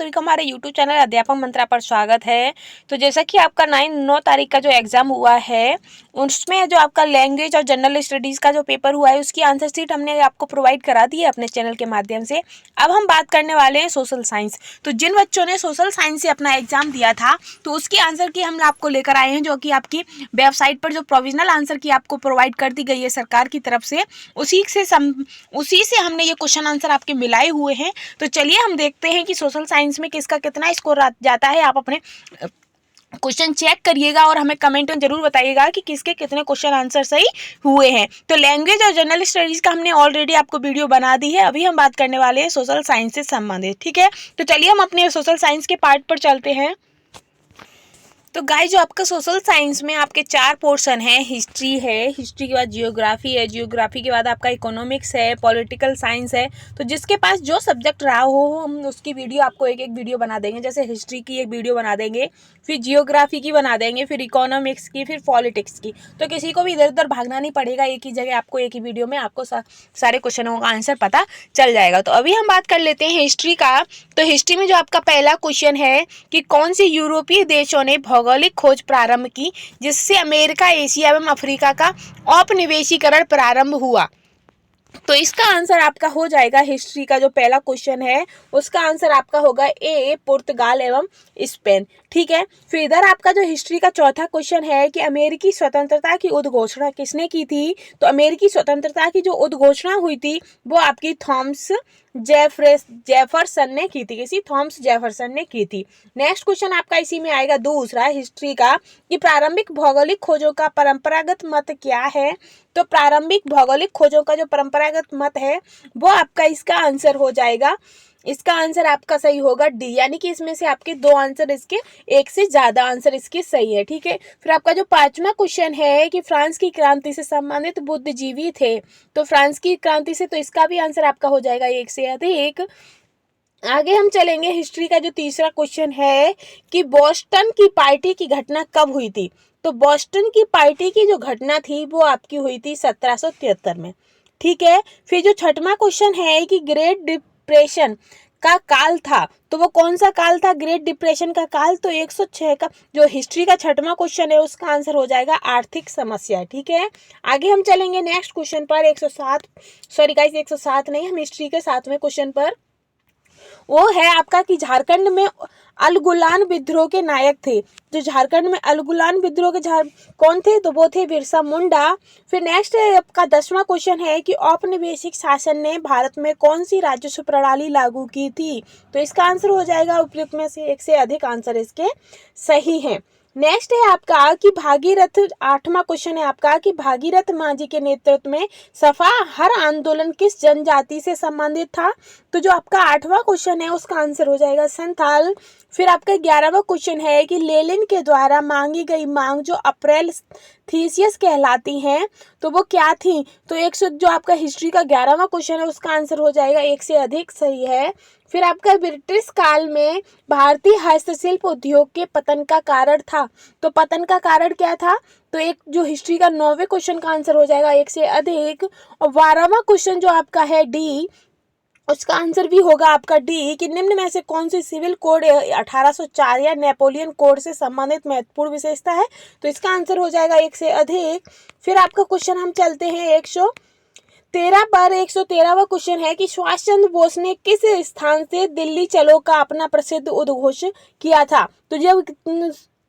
सभी का हमारे यूट्यूब चैनल अध्यापक मंत्रा पर स्वागत है। तो जैसा कि आपका 9 तारीख का जो एग्ज़ाम हुआ है उसमें जो आपका लैंग्वेज और जनरल स्टडीज़ का जो पेपर हुआ है उसकी आंसर शीट हमने आपको प्रोवाइड करा दी है अपने चैनल के माध्यम से। अब हम बात करने वाले हैं सोशल साइंस। तो जिन बच्चों ने सोशल साइंस से अपना एग्ज़ाम दिया था तो उसकी आंसर की हम आपको लेकर आए हैं, जो कि आपकी वेबसाइट पर जो प्रोविजनल आंसर की आपको प्रोवाइड कर दी गई है सरकार की तरफ से, उसी से हमने ये क्वेश्चन आंसर आपके मिलाए हुए हैं। तो चलिए हम देखते हैं कि सोशल साइंस में किसका कितना स्कोर जाता है। आप अपने क्वेश्चन चेक करिएगा और हमें कमेंट में जरूर बताइएगा कि किसके कितने क्वेश्चन आंसर सही हुए हैं। तो लैंग्वेज और जनरल स्टडीज का हमने ऑलरेडी आपको वीडियो बना दी है। अभी हम बात करने वाले हैं सोशल साइंस से संबंधित, ठीक है। तो चलिए हम अपने सोशल साइंस के पार्ट पर चलते हैं। तो गाइस, जो आपका सोशल साइंस में आपके 4 पोर्शन है। हिस्ट्री है, हिस्ट्री के बाद जियोग्राफी है, जियोग्राफी के बाद आपका इकोनॉमिक्स है, पॉलिटिकल साइंस है। तो जिसके पास जो सब्जेक्ट रहा हो हम उसकी वीडियो आपको एक वीडियो बना देंगे। जैसे हिस्ट्री की एक वीडियो बना देंगे, फिर जियोग्राफी की बना देंगे, फिर इकोनॉमिक्स की, फिर पॉलिटिक्स की। तो किसी को भी इधर उधर भागना नहीं पड़ेगा, एक ही जगह आपको एक ही वीडियो में आपको सारे क्वेश्चनों का आंसर पता चल जाएगा। तो अभी हम बात कर लेते हैं हिस्ट्री का। तो हिस्ट्री में जो आपका पहला क्वेश्चन है कि कौन से यूरोपीय देशों ने भौगोलिक खोज प्रारंभ की जिससे अमेरिका, एशिया एवं अफ्रीका का औपनिवेशीकरण प्रारंभ हुआ। तो इसका आंसर आपका हो जाएगा, हिस्ट्री का जो पहला क्वेश्चन है उसका आंसर आपका होगा ए, पुर्तगाल एवं स्पेन, ठीक है। फिर इधर आपका जो हिस्ट्री का चौथा क्वेश्चन है कि अमेरिकी स्वतंत्रता की उद्घोषणा किसने की थी। तो अमेरिकी स्वतंत्रता की जो उद्घोषणा हुई थी वो आपकी थॉमस जेफरसन ने की थी। किसी थॉमस जेफरसन ने की थी। नेक्स्ट क्वेश्चन आपका इसी में आएगा दूसरा हिस्ट्री का कि प्रारंभिक भौगोलिक खोजों का परंपरागत मत क्या है। तो प्रारंभिक भौगोलिक खोजों का जो परंपरागत मत है वो आपका इसका आंसर हो जाएगा, इसका आंसर आपका सही होगा डी, यानी कि इसमें से आपके 2 आंसर इसके, एक से ज्यादा आंसर इसके सही है, ठीक है। फिर आपका जो 5वां क्वेश्चन है कि फ्रांस की क्रांति से संबंधित बुद्धिजीवी थे। तो फ्रांस की क्रांति से, तो इसका भी आंसर आपका हो जाएगा एक से अधिक। आगे हम चलेंगे, हिस्ट्री का जो तीसरा क्वेश्चन है कि बोस्टन की पार्टी की घटना कब हुई थी। तो बोस्टन की पार्टी की जो घटना थी वो आपकी हुई थी 1773 में, ठीक है। फिर जो 6वां क्वेश्चन है कि ग्रेट डिप्रेशन का काल था, तो वो कौन सा काल था ग्रेट डिप्रेशन का काल। तो 106 का जो हिस्ट्री का 6वां क्वेश्चन है उसका आंसर हो जाएगा आर्थिक समस्या, ठीक है। आगे हम चलेंगे नेक्स्ट क्वेश्चन पर 107 नहीं, हम हिस्ट्री के 7वें क्वेश्चन पर। वो है आपका कि झारखंड में अलगुलान विद्रोह के नायक थे। जो झारखंड में अलगुलान विद्रोह के कौन थे, तो वो थे बिरसा मुंडा। फिर नेक्स्ट आपका 10वां क्वेश्चन है कि औपनिवेशिक शासन ने भारत में कौन सी राजस्व प्रणाली लागू की थी। तो इसका आंसर हो जाएगा उपयुक्त में से एक से अधिक आंसर इसके सही हैं। नेक्स्ट है आपका कि भागीरथ, 8वां क्वेश्चन है आपका कि भागीरथ मांझी के नेतृत्व में सफा हर आंदोलन किस जनजाति से संबंधित था। तो जो आपका 8वां क्वेश्चन है उसका आंसर हो जाएगा संथाल। फिर आपका 11वां क्वेश्चन है कि लेनिन के द्वारा मांगी गई मांग जो अप्रैल थीसियस कहलाती हैं तो वो क्या थी। तो जो आपका हिस्ट्री का 11वां क्वेश्चन है उसका आंसर हो जाएगा एक से अधिक सही है। फिर आपका ब्रिटिश काल में भारतीय हस्तशिल्प उद्योग के पतन का कारण था। तो पतन का कारण क्या था। तो एक जो हिस्ट्री का 9वें क्वेश्चन का आंसर हो जाएगा एक से अधिक। और 12वां क्वेश्चन जो आपका है डी, उसका आंसर भी होगा आपका डी कि निम्न में से कौन सी सिविल कोड 1804 या नेपोलियन कोड से संबंधित महत्वपूर्ण विशेषता है। तो इसका आंसर हो जाएगा एक से अधिक। फिर आपका क्वेश्चन हम चलते हैं 113 पर। 113वां क्वेश्चन है कि सुभाष चंद्र बोस ने किस स्थान से दिल्ली चलो का अपना प्रसिद्ध उद्घोष किया था। तो जब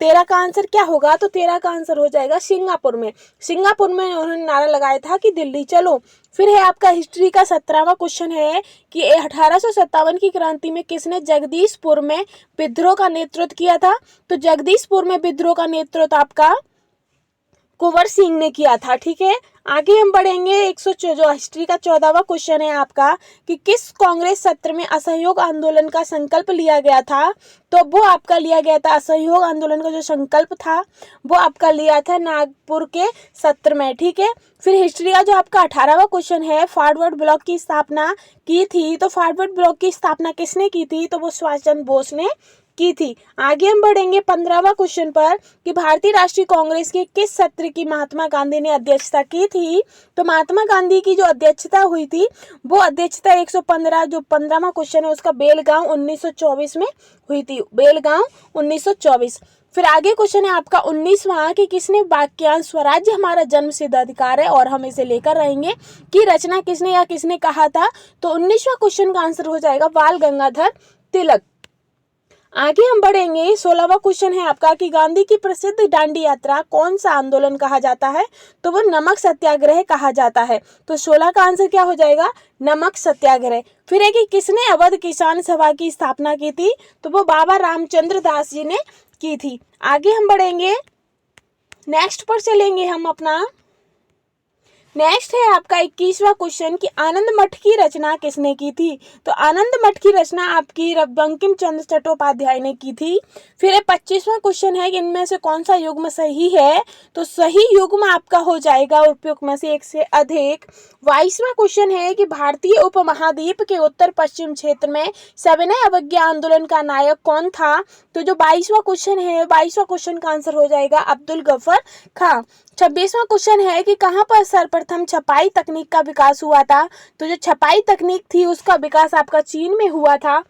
13 का आंसर क्या होगा, तो 13 का आंसर हो जाएगा सिंगापुर में। सिंगापुर में उन्होंने नारा लगाया था कि दिल्ली चलो। फिर है आपका हिस्ट्री का 17वां क्वेश्चन है कि 1857 की क्रांति में किसने जगदीशपुर में विद्रोह का नेतृत्व किया था। तो जगदीशपुर में विद्रोह का नेतृत्व आपका कुंवर सिंह ने किया था, ठीक है। आगे हम बढ़ेंगे जो हिस्ट्री का 14वां क्वेश्चन है आपका कि किस कांग्रेस सत्र में असहयोग आंदोलन का संकल्प लिया गया था। तो वो आपका लिया गया था, असहयोग आंदोलन का जो संकल्प था वो आपका लिया था नागपुर के सत्र में, ठीक है। फिर हिस्ट्री का जो आपका 18वां क्वेश्चन है फॉरवर्ड ब्लॉक की स्थापना की थी। तो फॉरवर्ड ब्लॉक की स्थापना किसने की थी, तो वो सुभाष चंद्र बोस ने की थी। आगे हम बढ़ेंगे 15वां क्वेश्चन पर कि भारतीय राष्ट्रीय कांग्रेस के किस सत्र की महात्मा गांधी ने अध्यक्षता की थी, तो महात्मा गांधी की जो अध्यक्षता हुई थी वो अध्यक्षता 115 जो 15वां क्वेश्चन है उसका बेलगांव 1924 में हुई थी, बेलगांव 1924। फिर आगे क्वेश्चन है आपका 19वां कि किसने वाक्यांश स्वराज्य हमारा जन्मसिद्ध अधिकार है और हम इसे लेकर रहेंगे की रचना किसने या किसने कहा था। तो 19वां क्वेश्चन का आंसर हो जाएगा बाल गंगाधर तिलक। आगे हम बढ़ेंगे, 16वां क्वेश्चन है आपका कि गांधी की प्रसिद्ध दांडी यात्रा कौन सा आंदोलन कहा जाता है। तो वो नमक सत्याग्रह कहा जाता है। तो 16 का आंसर क्या हो जाएगा, नमक सत्याग्रह। फिर है कि किसने अवध किसान सभा की स्थापना की थी। तो वो बाबा रामचंद्र दास जी ने की थी। आगे हम बढ़ेंगे, नेक्स्ट पर चलेंगे हम अपना। नेक्स्ट है आपका 21वां क्वेश्चन कि आनंद मठ की रचना किसने की थी। तो आनंद मठ की रचना आपकी बंकिम चंद्र चट्टोपाध्याय ने की थी। फिर 25वां क्वेश्चन है कि इनमें से कौन सा युग्म सही है। तो सही युग्म आपका हो जाएगा उपयुक्त में से एक से अधिक। 22वां क्वेश्चन है कि भारतीय उपमहाद्वीप के उत्तर पश्चिम क्षेत्र में सविनय अवज्ञा आंदोलन का नायक कौन था। तो जो 22वां क्वेश्चन है, 22वां क्वेश्चन का आंसर हो जाएगा अब्दुल गफर खां। 26वां क्वेश्चन है कि कहां पर सर्वप्रथम छपाई तकनीक का विकास हुआ था। तो जो छपाई तकनीक थी उसका विकास आपका चीन में हुआ था।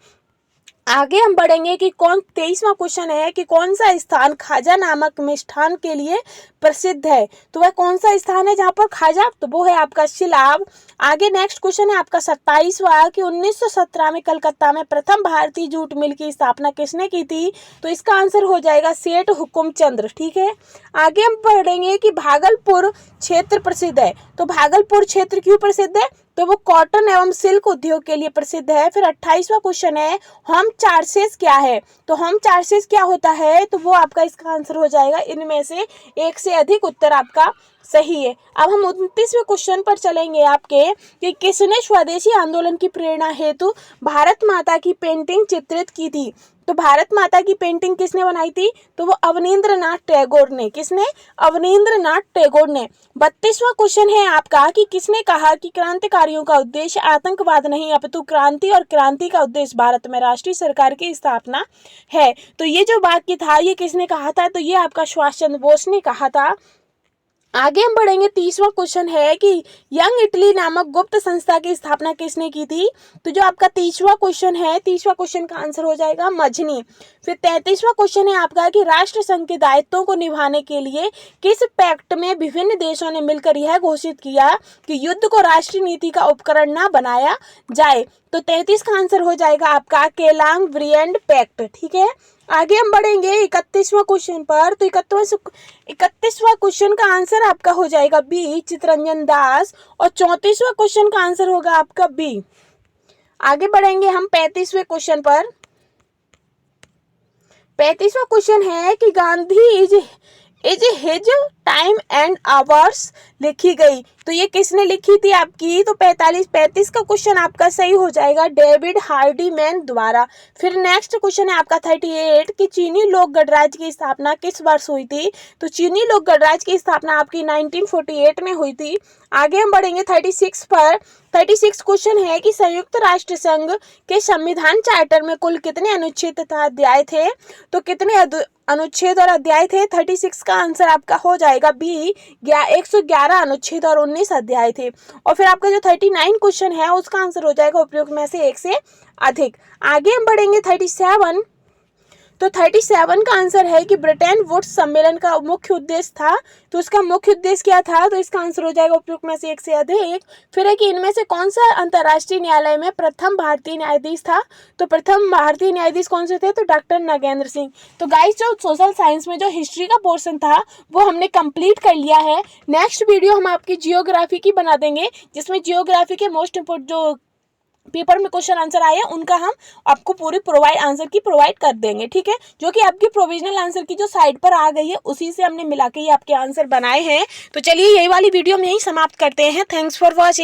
आगे हम बढ़ेंगे कि 23वां क्वेश्चन है कि कौन सा स्थान खाजा नामक मिष्ठान के लिए प्रसिद्ध है। तो वह कौन सा स्थान है जहां पर खाजा, तो वो है आपका शिलाब। आगे नेक्स्ट क्वेश्चन है आपका 27वां कि 1917 में कलकत्ता में प्रथम भारतीय जूट मिल की स्थापना किसने की थी। तो इसका आंसर हो जाएगा सेठ हुकुमचंद्र। ठीक है, आगे हम पढ़ेंगे कि भागलपुर क्षेत्र प्रसिद्ध है। तो भागलपुर क्षेत्र क्यों प्रसिद्ध है, तो वो कॉटन एवं सिल्क उद्योग के लिए प्रसिद्ध है। फिर 28वां क्वेश्चन है होम चार्जेस क्या है। तो होम चार्जेस क्या होता है, तो वो आपका इसका आंसर हो जाएगा इनमें से एक से अधिक उत्तर आपका सही है। अब हम 29वें क्वेश्चन पर चलेंगे आपके कि किसने स्वदेशी आंदोलन की प्रेरणा हेतु भारत माता की पेंटिंग चित्रित की थी। तो भारत माता की पेंटिंग किसने बनाई थी, तो वो अवनींद्रनाथ टैगोर ने। किसने, अवनींद्रनाथ टैगोर ने। 32वां क्वेश्चन है आपका कि किसने कहा कि क्रांतिकारियों का उद्देश्य आतंकवाद नहीं अपितु क्रांति और क्रांति का उद्देश्य भारत में राष्ट्रीय सरकार की स्थापना है। तो ये जो वाक्य था ये किसने कहा था, तो ये आपका सुभाष चंद्र बोस ने कहा था। आगे हम बढ़ेंगे, 30वां क्वेश्चन है कि यंग इटली नामक गुप्त संस्था की स्थापना किसने की थी। तो जो आपका 30वां क्वेश्चन है, 30वां क्वेश्चन का आंसर हो जाएगा मजनी। फिर 33वां क्वेश्चन है आपका कि राष्ट्र संघ के दायित्वों को निभाने के लिए किस पैक्ट में विभिन्न देशों ने मिलकर यह घोषित किया कि युद्ध को राष्ट्रीय नीति का उपकरण न बनाया जाए। तो 33 का आंसर हो जाएगा आपका केलांग ब्रियंड पैक्ट। ठीक है, आगे हम बढ़ेंगे 31वां क्वेश्चन पर। तो 31वां क्वेश्चन का आंसर आपका हो जाएगा बी चितरंजन दास और 34वां क्वेश्चन का आंसर होगा आपका बी। आगे बढ़ेंगे हम 35वें क्वेश्चन पर। 35वां क्वेश्चन है कि Gandhi is his time and hours लिखी गई। तो ये किसने लिखी थी आपकी, तो 35 का क्वेश्चन आपका सही हो जाएगा डेविड हार्डीमैन द्वारा। फिर नेक्स्ट क्वेश्चन है आपका 38 कि चीनी लोक गणराज्य की स्थापना किस वर्ष हुई थी। तो चीनी लोक गणराज्य की स्थापना आपकी 1948 में हुई थी। आगे हम बढ़ेंगे 36 पर। 36 क्वेश्चन है कि संयुक्त राष्ट्र संघ के संविधान चार्टर में कुल कितने अनुच्छेद तथा अध्याय थे। तो कितने अनुच्छेद और अध्याय थे, 36 का आंसर आपका हो जाएगा बी 111 अनुच्छेद और 19 अध्याय थे। और फिर आपका जो 39 क्वेश्चन है उसका आंसर हो जाएगा उपयुक्त में से एक से अधिक। आगे हम बढ़ेंगे 37। तो 37 का आंसर है कि ब्रिटेन वुड्स सम्मेलन का मुख्य उद्देश्य था। तो उसका मुख्य उद्देश्य क्या था, तो इसका आंसर हो जाएगा उपयुक्त में से एक से अधिक। फिर है कि इनमें से कौन सा अंतर्राष्ट्रीय न्यायालय में प्रथम भारतीय न्यायाधीश था। तो प्रथम भारतीय न्यायाधीश कौन से थे, तो डॉक्टर नगेंद्र सिंह। तो गाइस जो सोशल साइंस में जो हिस्ट्री का पोर्शन था वो हमने कंप्लीट कर लिया है। नेक्स्ट वीडियो हम आपकी जियोग्राफी की बना देंगे, जिसमें जियोग्राफी के मोस्ट इम्पोर्टेंट जो पेपर में क्वेश्चन आंसर आए उनका हम आपको पूरी प्रोवाइड कर देंगे। ठीक है, जो कि आपकी प्रोविजनल आंसर की जो साइड पर आ गई है उसी से हमने मिला के ये आपके आंसर बनाए हैं। तो चलिए यही वाली वीडियो हम यहीं समाप्त करते हैं। Thanks for watching.